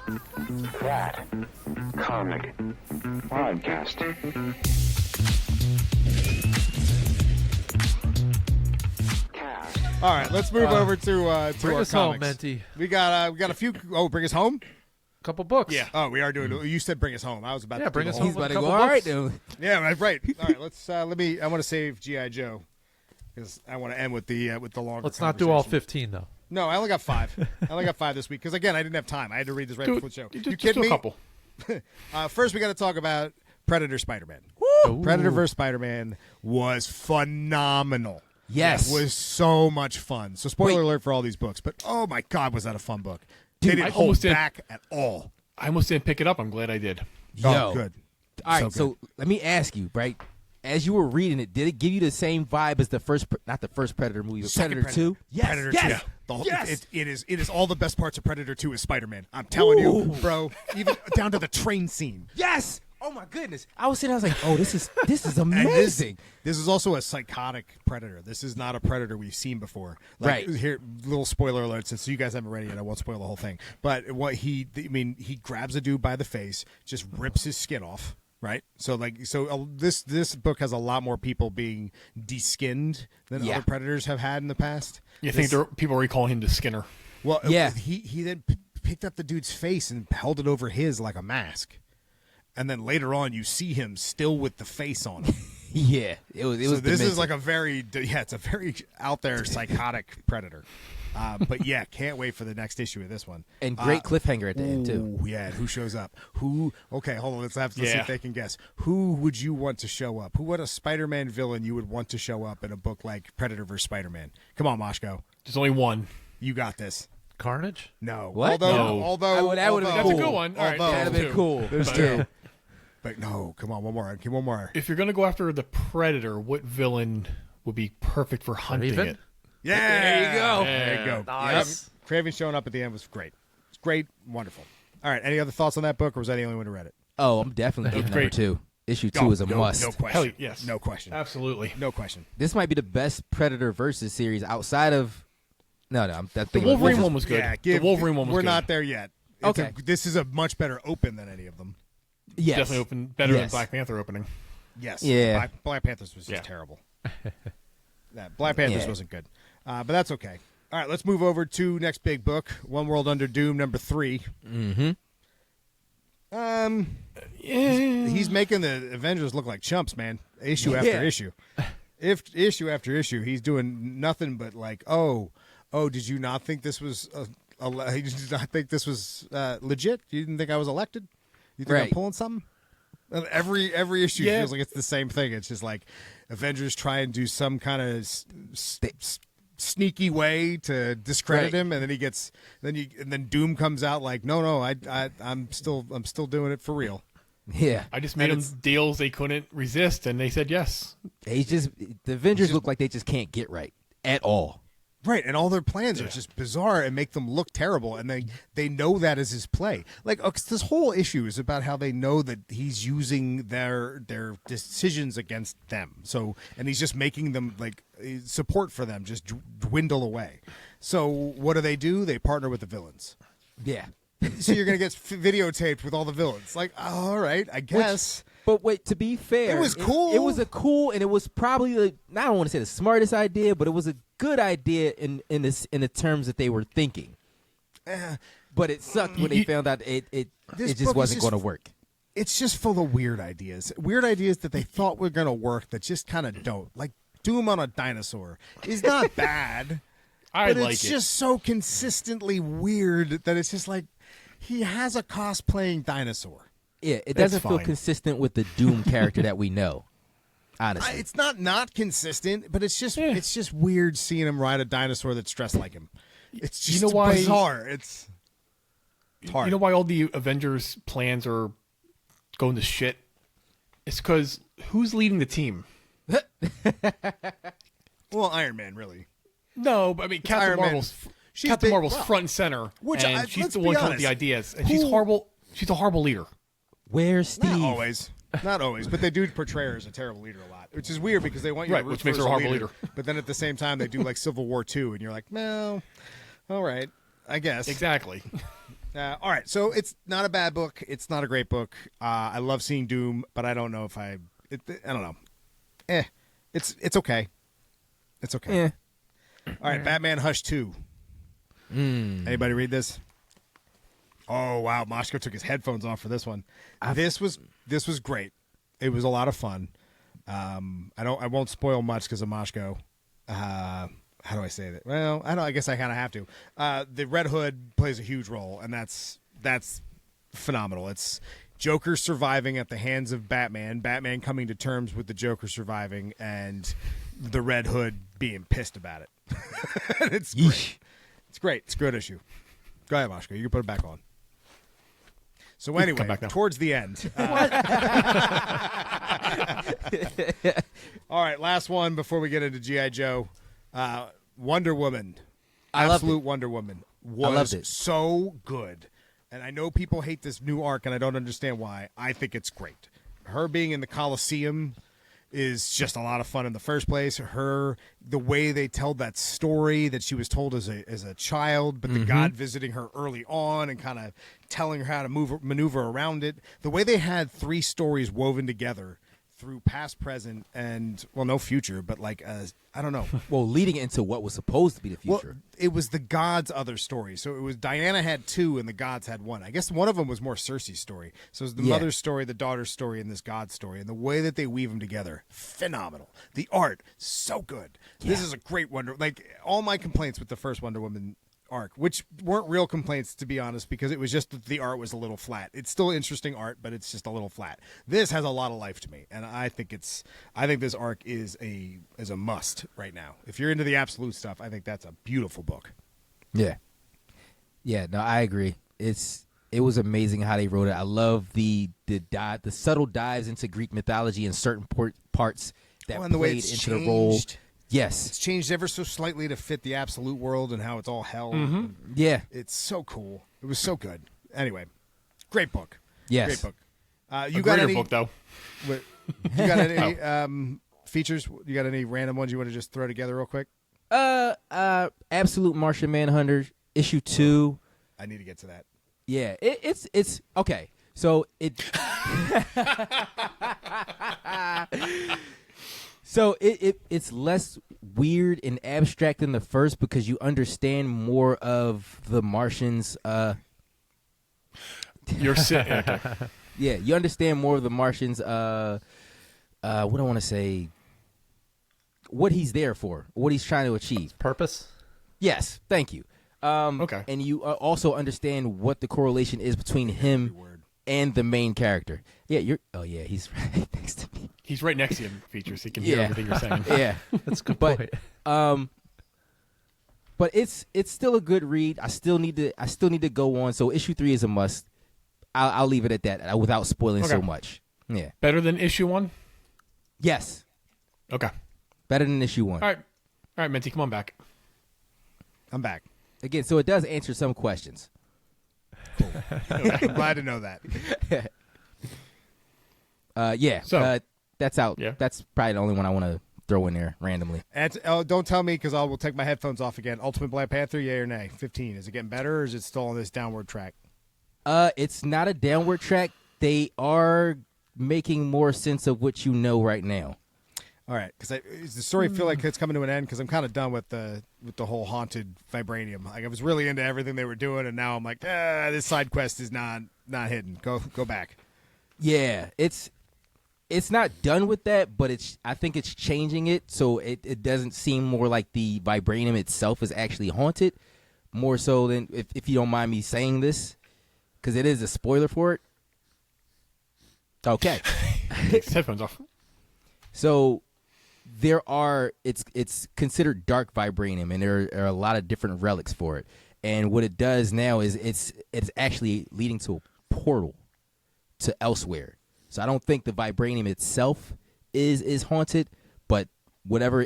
That comic podcast. All right, let's move over to our Bring us comics. home, Menti. We got a few. Oh, bring us home. Couple books. Yeah. Oh, we are doing. You said bring us home. I was about to bring do us the home. whole- He's about to go, couple all right, books. dude. Yeah, right. All right, let's let me. I want to save GI Joe because I want to end with the longer. Let's not do all conversation. 15 though. No, I only got 5. I only got 5 this week because again, I didn't have time. I had to read this right before the show. Just You kidding do me? a couple. First, we got to talk about Predator Spider-Man. Ooh. Predator vs. Spider-Man was phenomenal. Yes. It was so much fun. So spoiler alert for all these books, but oh my God, was that a fun book. They didn't I hold almost did- back at all. I almost didn't pick it up. I'm glad I did. Yo. Oh, good. All right, So so let me ask you, right? As you were reading it, did it give you the same vibe as the first, not the first Predator movie, but Second Predator 2? Yes, Predator yes, 2. The whole, yes. it is all the best parts of Predator 2 is Spider-Man. I'm telling you, bro. Even down to the train scene. Yes. Oh my goodness! I was sitting, I was like, "Oh, this is And amazing." this is also a psychotic predator. This is not a predator we've seen before. Like, Right. Here, little spoiler alert. Since you guys haven't read it yet, I won't spoil the whole thing. But he grabs a dude by the face, just rips his skin off. Right. So this book has a lot more people being de-skinned than Yeah. other predators have had in the past. You think people are recalling him to Skinner? Well, Yeah. He then picked up the dude's face and held it over his like a mask. And then later on, you see him still with the face on him. Yeah, it was. So this is demented. like it's a very out there psychotic predator. But yeah, can't wait for the next issue of this one. and great cliffhanger at the end too. Ooh, yeah, who shows up? Okay, hold on. Let's see Yeah. if they can guess. Who would you want to show up? What a Spider-Man villain you would want to show up in a book like Predator vs. Spider-Man? Come on, Moshko. There's only one. You got this. Carnage? No. What? No. Although That would've been That's cool. a good one. All right, Although- That'd have been two. cool. There's But, two. But no, come on, one more. Give one more. If you're gonna go after the Predator, what villain would be perfect for hunting Raven? it? Yeah, There you go. There you go. Nice. Yep. Craven showing up at the end was great. It's great, wonderful. All right, any other thoughts on that book, or was I the only one who read it? Oh, I'm definitely getting number great. 2. Issue 2 is a no, must. No question. Hell, yes. No question. Absolutely. No question. This might be the best Predator versus series outside of. No, I'm The thinking Wolverine one was good. Yeah, The Wolverine one was We're good. not there yet. It's Okay. this is a much better open than any of them. Yes. Definitely open better than Yes. Black Panther opening. Yes. Yeah. Black Panthers was just Yeah. terrible. Black Panthers Yeah. wasn't good. But that's okay. All right, let's move over to next big book, One World Under Doom, number 3. Mm-hmm. He's making the Avengers look like chumps, man. Issue after issue. Issue after issue, he's doing nothing but like, oh, did you not think this was did you not think this was legit? You didn't think I was elected? You think I'm Right. pulling something? And every issue Yeah. feels like it's the same thing. It's just like Avengers try and do some kind of sneaky way to discredit Right. him, and then he gets then Doom comes out like, no, I'm still doing it for real. Yeah. I just made them deals they couldn't resist, and they said yes. The Avengers look like they just can't get right at all. Right, and all their plans are just bizarre and make them look terrible, and they know that as his play. Like this whole issue is about how they know that he's using their decisions against them. So, and he's just making them like support for them just dwindle away. So, what do? They partner with the villains. Yeah. So you're gonna get videotaped with all the villains. Like, all right, I guess. But wait, to be fair, It was cool. It was a cool, and it was probably I don't want to say the smartest idea, but it was a good idea in the terms that they were thinking. But it sucked when they found out it This just book is wasn't going to work. It's just full of weird ideas. Weird ideas that they thought were gonna work that just kind of don't. Like Doom on a dinosaur is not bad. I but like it's it. just so consistently weird that it's just like he has a cosplaying dinosaur. Yeah, it doesn't feel fine. consistent with the Doom character that we know. Honestly, It's not consistent, but it's just weird seeing him ride a dinosaur that's dressed like him. It's just know why- bizarre. It's hard. You know why all the Avengers plans are going to shit? It's because who's leading the team? Well, Iron Man, really. No, but I mean Captain Iron Man. Marvel's She's Captain big- Marvel's well, front and center, which and she's let's the be one coming up with honest. the ideas, and she's Who- horrible. She's a horrible leader. where's Steve? Not always, but they do portray her as a terrible leader a lot, which is weird because they want you Right, to root which for makes as her a a horrible leader. But then at the same time, they do like Civil War II, and you're like, no, all right, I guess. Exactly. All right, so it's not a bad book. It's not a great book. I love seeing Doom, but I don't know if I don't know. It's okay. It's okay. Yeah. All right, Batman Hush 2. Anybody read this? Oh wow, Moshko took his headphones off for this one. This was great. It was a lot of fun. I won't spoil much because of Moshko. How do I say that? Well, I guess I kind of have to. The Red Hood plays a huge role, and that's phenomenal. It's Joker surviving at the hands of Batman, Batman coming to terms with the Joker surviving, and the Red Hood being pissed about it. It's great. Yeesh. It's great. It's a good issue. Go ahead, Moshko. You can put it back on. So anyway, towards the end. All right, last one before we get into G.I. Joe. Wonder Woman. Absolute Wonder Woman was so good. And I know people hate this new arc, and I don't understand why. I think it's great. Her being in the Coliseum is just a lot of fun in the first place. The way they tell that story that she was told as a child, but the God visiting her early on and kind of telling her how to maneuver around it. The way they had 3 stories woven together through past, present, and, well, no future, but like, I don't know. Well, leading into what was supposed to be the future. Well, it was the gods' other story. So it was Diana had 2 and the gods had 1. I guess one of them was more Cersei's story. So it was the mother's story, the daughter's story, and this god's story. And the way that they weave them together, phenomenal. The art, so good. Yeah. This is a great all my complaints with the first Wonder Woman arc, which weren't real complaints, to be honest, because it was just that the art was a little flat. It's still interesting art, but it's just a little flat. This has a lot of life to me, and I think this arc is a must right now. If you're into the absolute stuff, I think that's a beautiful book. Yeah, no, I agree. It was amazing how they wrote it. I love the subtle dives into Greek mythology in certain parts that and the way played it's into changed. the role. Yes. It's changed ever so slightly to fit the absolute world and how it's all hell. Yeah. It's so cool. It was so good. Anyway, great book. Yes. Great book. You got any book though? You got any features? You got any random ones you want to just throw together real quick? Absolute Martian Manhunter issue 2. I need to get to that. Yeah, it's okay. So it So it's less weird and abstract than the first because you understand more of the Martians. You're sitting. Okay. Yeah, you understand more of the Martians. What I want to say, what he's there for, what he's trying to achieve. Purpose? Yes, thank you. Okay. And you also understand what the correlation is between him and the main character. Yeah, he's right next to me. He's right next to you in features. He can hear everything you're saying. Yeah, that's a good point. But it's still a good read. I still need to go on. So issue 3 is a must. I'll leave it at that without spoiling so much. Yeah. Better than issue 1? Yes. Okay. Better than issue 1. All right, Minty, come on back. I'm back. Again, so it does answer some questions. Cool. I'm glad to know that. Yeah. So that's out. Yeah. That's probably the only one I want to throw in there randomly. And don't tell me because I will take my headphones off again. Ultimate Black Panther, yay or nay? 15. Is it getting better or is it still on this downward track? It's not a downward track. They are making more sense of what you know right now. All right, because does the story feel like it's coming to an end? Because I'm kind of done with the whole haunted vibranium. Like I was really into everything they were doing, and now I'm like, this side quest is not hidden. Go back. Yeah, it's not done with that, but I think it's changing it so it doesn't seem more like the vibranium itself is actually haunted, more so than if you don't mind me saying this, because it is a spoiler for it. Okay. Take his headphones off. So it's considered dark vibranium, and there are a lot of different relics for it. And what it does now is it's actually leading to a portal to elsewhere. So I don't think the vibranium itself is haunted, but whatever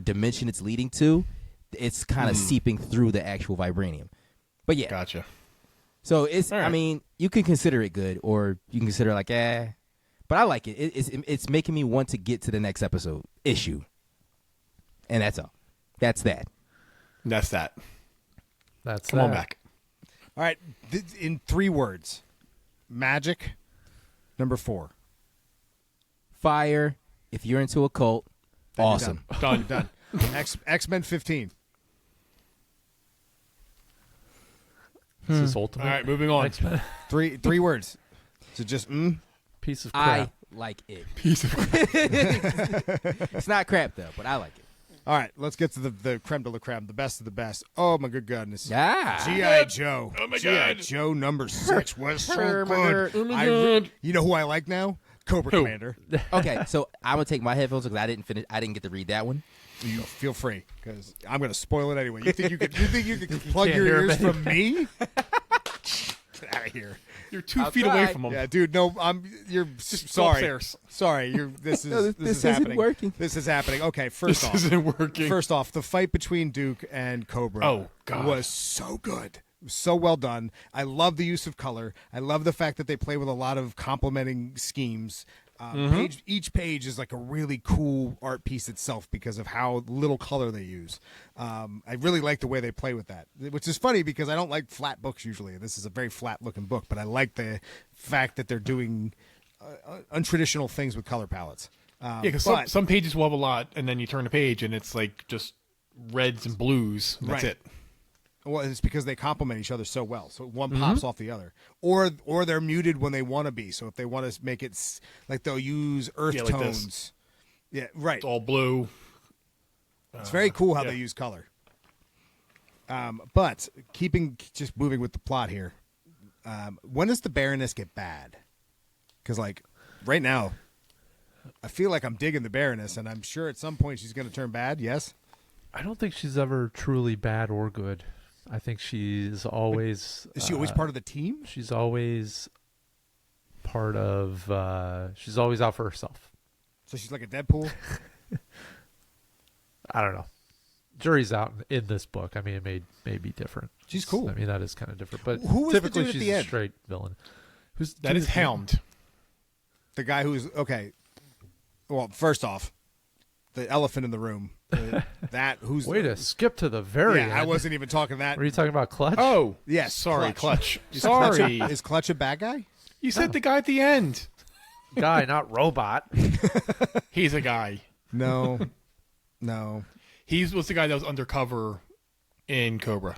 dimension it's leading to, it's kind of seeping through the actual vibranium. But yeah, gotcha. So it's right. I mean, you can consider it good, or you can consider like but I like it. It's making me want to get to the next issue, and that's all. That's that. That's that. That's Come on back. All right, in 3 words. Magic, number 4. Fire. If you're into a cult, Then you're awesome. Done. Done. X-Men 15. This is ultimate. All right, moving on. X-Men. 3 words. So just Piece of I crap. like it. Piece of It's not crap though, but I like it. All right, let's get to the creme de la creme, the best of the best. Oh my good goodness. Yeah. G.I. Joe. Oh, my G.I. God. Joe number 6 was so good. Oh, my God. You know who I like now? Cobra Who? Commander. Okay, so I'm gonna take my headphones because I didn't get to read that one. You feel free, because I'm going to spoil it anyway. You think you could plug can't your hear ears him from me? Get out of here. You're 2 I'll feet try. away from them. Yeah, dude. No, You're Just go sorry. upstairs. Sorry. This is No, this this is isn't happening. working. This is happening. Okay, first This off, isn't working. First off, the fight between Duke and Cobra Oh, God. was so good. So well done. I love the use of color. I love the fact that they play with a lot of complementing schemes. Each page is like a really cool art piece itself because of how little color they use. I really like the way they play with that, which is funny because I don't like flat books usually. This is a very flat-looking book, but I like the fact that they're doing untraditional things with color palettes. Yeah, because but- some pages will have a lot, and then you turn a page, and it's like just reds and blues. That's Right. it. Well, it's because they complement each other so well. So one pops off the other, or they're muted when they want to be. So if they want to make it like they'll use earth Yeah, like this. tones. Yeah, right. It's all blue. It's very cool how yeah. they use color. But just moving with the plot here. When does the Baroness get bad? Because like right now, I feel like I'm digging the Baroness, and I'm sure at some point she's going to turn bad. Yes. I don't think she's ever truly bad or good. I think she's always. Is she always part of the team? She's always part of. She's always out for herself. So she's like a Deadpool. I don't know. Jury's out in this book. I mean, it may be different. She's cool. I mean, that is kind of different. But Who was the typically, dude at she's the a end? straight villain. Who's That is Hound. The guy who's okay. Well, first off, the elephant in the room. Who's Way to skip to the very Yeah, end. I wasn't even talking that. Were you talking about Clutch? Oh, Yes, Sorry, Clutch. Clutch. Sorry. Is Clutch a bad guy? You said the guy at the end. Guy, not robot. He's a guy. No, no. He was the guy that was undercover in Cobra.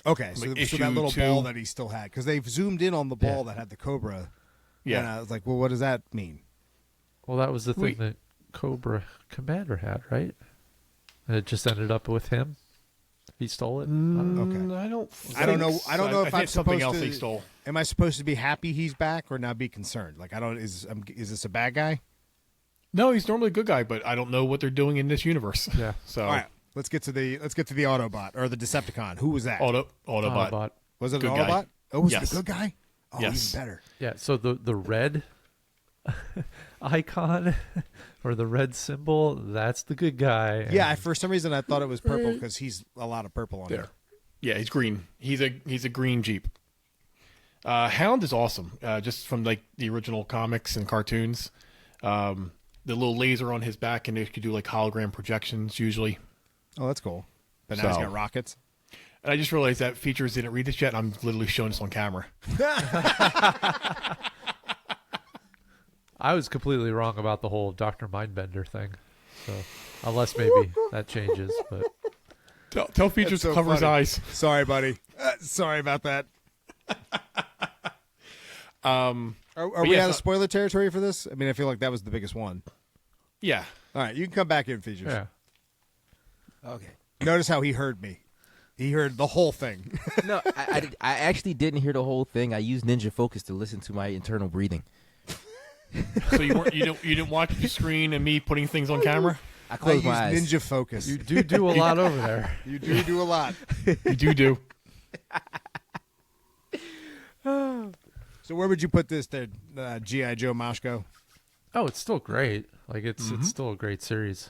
Okay, so, Like so issue that little 2. ball that he still had, because they've zoomed in on the ball Yeah. that had the Cobra. Yeah. And I was like, well, what does that mean? Well, that was the thing Wait. that Cobra Commander had, right? And it just ended up with him. He stole it. Okay. I don't. I don't know. think I don't so. know I if think I'm it's something supposed else to. he stole. Am I supposed to be happy he's back or now be concerned? Like, I don't. Is this a bad guy? No, he's normally a good guy, but I don't know what they're doing in this universe. Yeah. So All right, let's get to the Autobot or the Decepticon. Who was that? Autobot. Autobot. Was it an Good guy. Autobot? Oh, was Yes. it a good guy? Oh, Yes. even better. Yeah. So the red icon or the red symbol, that's the good guy. Yeah, for some reason I thought it was purple because he's a lot of purple on There. there. Yeah, he's green. He's a green Jeep. Hound is awesome. Just from like the original comics and cartoons. The little laser on his back, and it could do like hologram projections usually. Oh, that's cool. But now he's So- got rockets. And I just realized that Features didn't read this yet, and I'm literally showing this on camera. I was completely wrong about the whole Dr. Mindbender thing. So unless maybe that changes, but Tell Features so to cover his funny. eyes. Sorry, buddy. Sorry about that. Are but we yeah, out of so- spoiler territory for this? I mean, I feel like that was the biggest one. Yeah. All right, you can come back in, Features. yeah. Okay. Notice how he heard me. He heard the whole thing. No, I actually didn't hear the whole thing. I used Ninja Focus to listen to my internal breathing. So you didn't watch the screen and me putting things on camber? I I closed use my eyes. Ninja Focus. You do a lot over there. You do a lot. You do. So where would you put this there, G.I. Joe Mashko? Oh, it's still great. Like it's still a great series.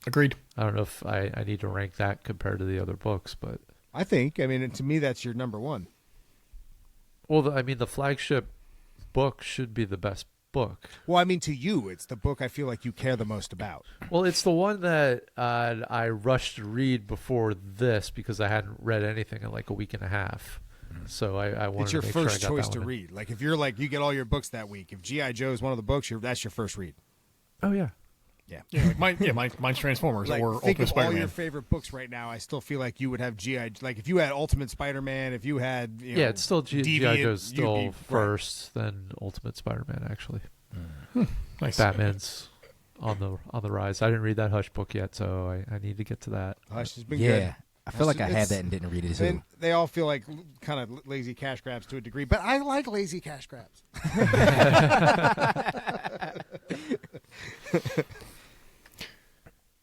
Agreed. I don't know if I need to rank that compared to the other books, but I mean, to me, that's your number one. well, I mean, the flagship book should be the best book. Well, I mean, to you, it's the book I feel like you care the most about. Well, it's the one that I rushed to read before this because I hadn't read anything in like a week and a half. So I wanted It's your to make sure I first got choice that to one in. read. Like if you're like you get all your books that week. If G.I. Joe is one of the books, that's your first read. Oh yeah. Yeah, like mine's Transformers Like or think Ultimate of all Spider-Man. your favorite books right now. I still feel like you would have G.I. Like if you had Ultimate Spider-Man, if you had Yeah, it's still G.I. Deviant, Joe's you'd still be- right. first, then Ultimate Spider-Man. Actually, Nice. Batman's on the rise. I didn't read that Hush book yet, so I need to get to that. Hush has been Yeah. good. I feel like I It's- had that and didn't read it too. They all feel like kind of lazy cash grabs to a degree, but I like lazy cash grabs.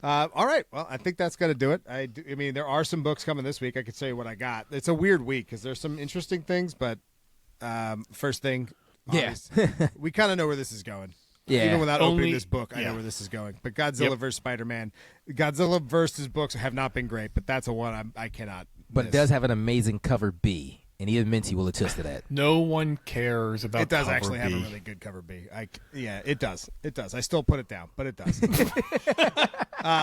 All right. Well, I think that's going to do it. I mean, there are some books coming this week. I could say what I got. It's a weird week because there's some interesting things, but first thing, Yeah. we kind of know where this is going. Yeah. Even without opening Only- this book, I yeah. know where this is going. But Godzilla Yep. vs. Spider-Man, Godzilla versus books have not been great, but that's a one I cannot. But it miss. does have an amazing cover B, and even Minty will attest to that. No one cares about. It does cover actually have a B. really good cover B. Yeah, it does. It does. I still put it down, but it does.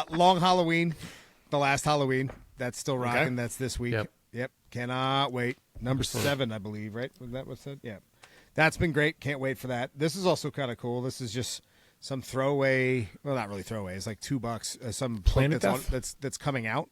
Long Halloween, the last Halloween. That's still rocking. Okay. That's this week. Yep. Cannot wait. Number 7, I believe. Right? Was that what's said? Yeah. That's been great. Can't wait for that. This is also kind of cool. This is just some throwaway. Well, not really throwaway. It's like $2. Some Planet book Death? that's coming out.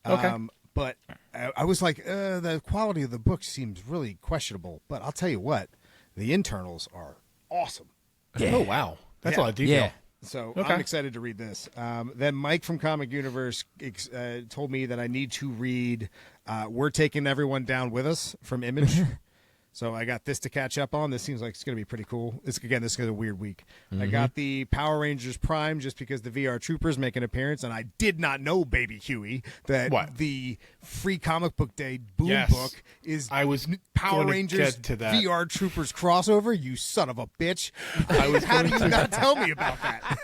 Okay. But I was like, the quality of the book seems really questionable. But I'll tell you what, the internals are awesome. Yeah. Oh wow, that's a Yeah. lot of detail. Yeah. So Okay. I'm excited to read this. Then Mike from Comic Universe told me that I need to read We're Taking Everyone Down With Us from Image. So I got this to catch up on. This seems like it's going to be pretty cool. This is a weird week. I got the Power Rangers Prime just because the VR Troopers make an appearance, and I did not know, Baby Huey, that What? the free comic book day boom Yes. book is I was Power gonna Rangers get to that. VR Troopers crossover. You son of a bitch! I was How do going you to- not tell me about that?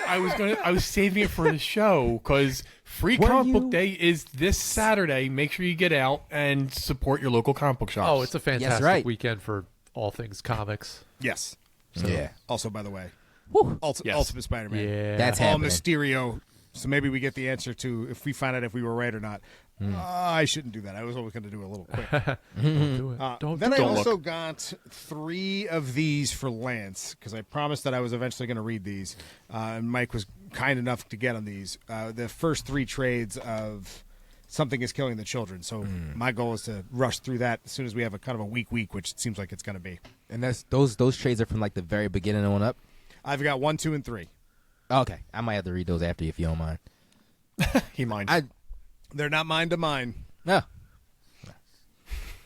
I was saving it for the show because free Were comic you? book day is this Saturday. Make sure you get out and support your local comic book shops. Oh, it's a fantastic right. weekend for all things comics. Yes. Yeah. Also, by the way, Whew. Yes. Ultimate Spider-Man. Yeah, That's All happening. Mysterio. So maybe we get the answer to if we find out if we were right or not. I shouldn't do that. I was always going to do it a little quick. don't do it. Don't Then do I it. Don't also look. got 3 of these for Lance because I promised that I was eventually going to read these. And Mike was kind enough to get on these. The first 3 trades of Something is Killing the Children. So my goal is to rush through that as soon as we have a kind of a week, which it seems like it's going to be. And that's those trades are from like the very beginning on up. I've got 1, 2, and 3. Okay, I might have to read those after you if you don't mind. he minds. They're not mine to mine. No.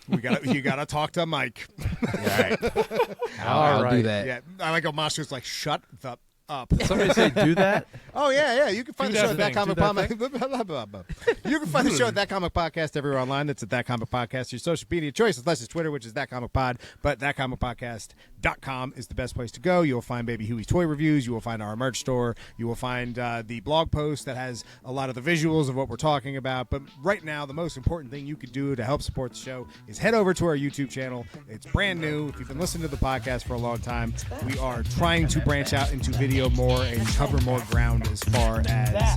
You gotta talk to Mike. Yeah, all right. I'll do right. that. Yeah, I like how Masha's like, shut the up. Somebody say do that. Oh yeah. You can find Do the show that at That thing, Comic do that Podcast. You can find the show at That Comic Podcast everywhere online. That's at That Comic Podcast. Your social media choice, unless it's Twitter, which is That Comic Pod. But ThatComicPodcast.com is the best place to go. You will find Baby Huey's toy reviews. You will find our merch store. You will find the blog post that has a lot of the visuals of what we're talking about. But right now, the most important thing you could do to help support the show is head over to our YouTube channel. It's brand new. If you've been listening to the podcast for a long time, we are trying to branch out into video more and cover more ground as far as That's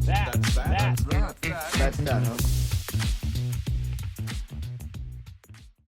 that, huh?